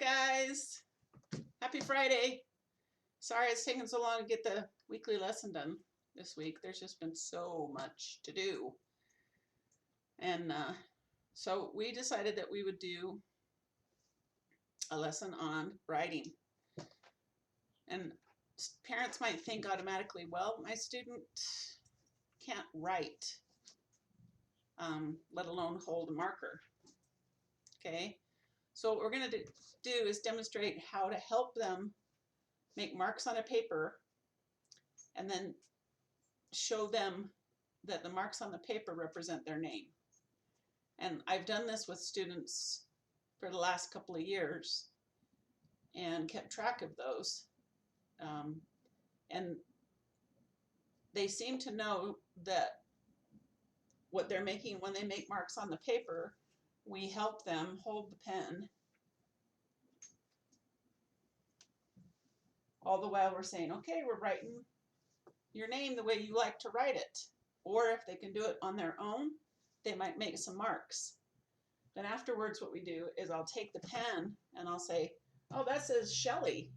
guys. Happy Friday. Sorry it's taken so long to get the weekly lesson done this week. There's just been so much to do. And so we decided that we would do a lesson on writing. And parents might think automatically, well, my student can't write, let alone hold a marker. Okay, so what we're going to do is demonstrate how to help them make marks on a paper and then show them that the marks on the paper represent their name. And I've done this with students for the last couple of years and kept track of those. And they seem to know that what they're making when they make marks on the paper, we help them hold the pen all the while we're saying, okay, we're writing your name the way you like to write it. Or if they can do it on their own, they might make some marks. Then afterwards what we do is I'll take the pen and I'll say, oh, that says Shelley.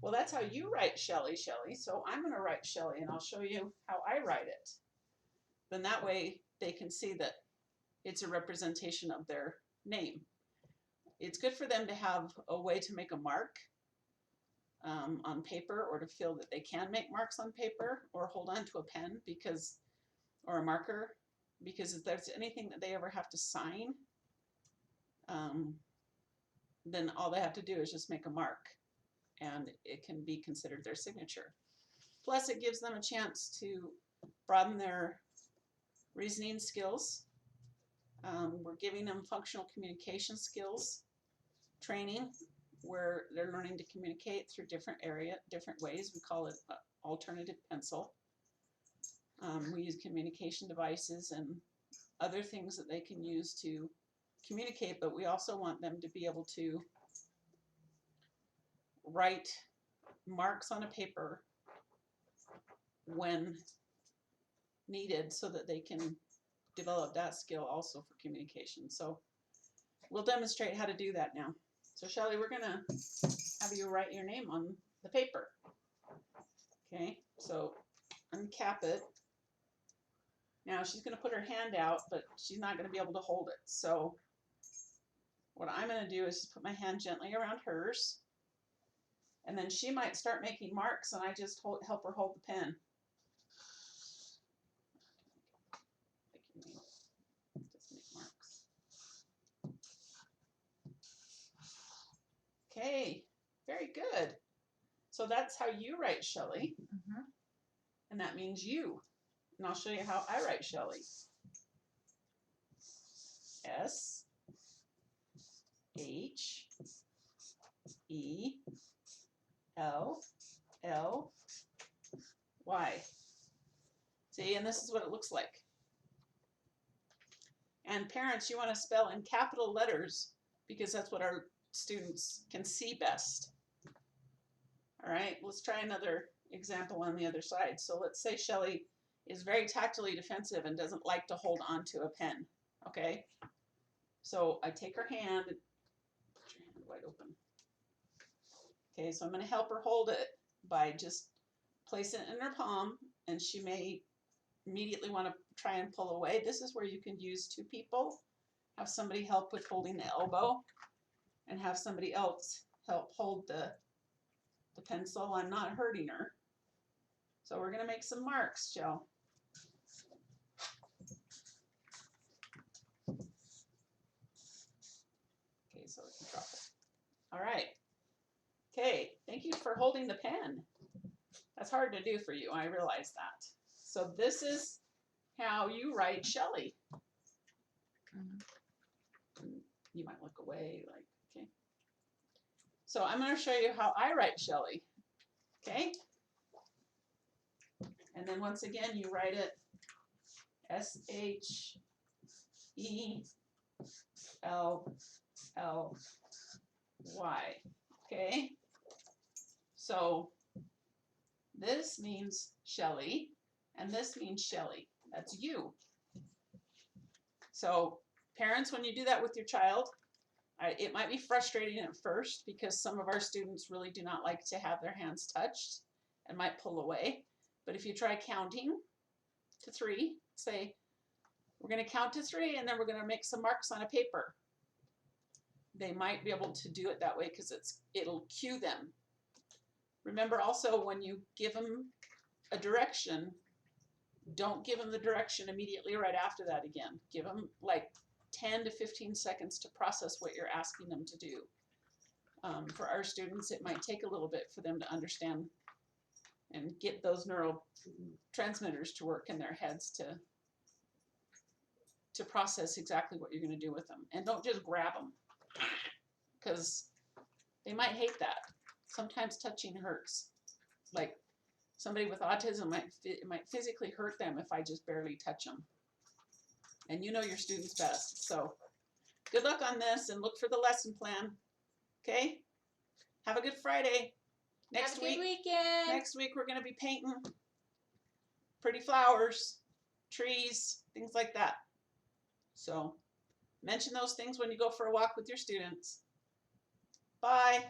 Well, that's how you write Shelley, so I'm going to write Shelley and I'll show you how I write it. Then that way they can see that it's a representation of their name. It's good for them to have a way to make a mark on paper, or to feel that they can make marks on paper or hold on to a pen or a marker, because if there's anything that they ever have to sign, then all they have to do is just make a mark and it can be considered their signature. Plus it gives them a chance to broaden their reasoning skills. We're giving them functional communication skills training, where they're learning to communicate through different ways. We call it alternative pencil. We use communication devices and other things that they can use to communicate, but we also want them to be able to write marks on a paper when needed so that they can develop that skill also for communication. So we'll demonstrate how to do that now. So Shelley, we're gonna have you write your name on the paper. Okay, so uncap it. Now she's gonna put her hand out, but she's not gonna be able to hold it. So what I'm gonna do is just put my hand gently around hers, and then she might start making marks and I just help her hold the pen. Just make marks. Okay, very good. So that's how you write Shelley. And that means you. And I'll show you how I write Shelley. S H E L L Y. See, and this is what it looks like. And parents, you want to spell in capital letters because that's what our students can see best. All right, let's try another example on the other side. So let's say Shelley is very tactily defensive and doesn't like to hold on to a pen. Okay, so I take her hand, put your hand wide open. Okay, so I'm going to help her hold it by just placing it in her palm, and she may immediately want to try and pull away. This is where you can use two people, have somebody help with holding the elbow, and have somebody else help hold the pencil. I'm not hurting her. So we're going to make some marks, Joe. Okay, so we can drop it. All right. Okay, thank you for holding the pen. That's hard to do for you, I realize that. So this is how you write Shelley. You might look away, like, okay. So I'm going to show you how I write Shelley. Okay? And then once again, you write it S-H-E-L-L-Y. Okay? So this means Shelley, and this means Shelley. That's you. So parents, when you do that with your child, It might be frustrating at first because some of our students really do not like to have their hands touched and might pull away. But if you try counting to 3, say, we're going to count to 3 and then we're going to make some marks on a paper. They might be able to do it that way because it'll cue them. Remember also, when you give them a direction, don't give them the direction immediately right after that again. Give them like 10 to 15 seconds to process what you're asking them to do. For our students, it might take a little bit for them to understand and get those neurotransmitters to work in their heads to process exactly what you're going to do with them. And don't just grab them, because they might hate that. Sometimes touching hurts. Like somebody with autism, it might physically hurt them if I just barely touch them. And you know your students best. So good luck on this and look for the lesson plan. Okay? Have a good Friday. Have a good weekend. Next week we're going to be painting pretty flowers, trees, things like that. So mention those things when you go for a walk with your students. Bye.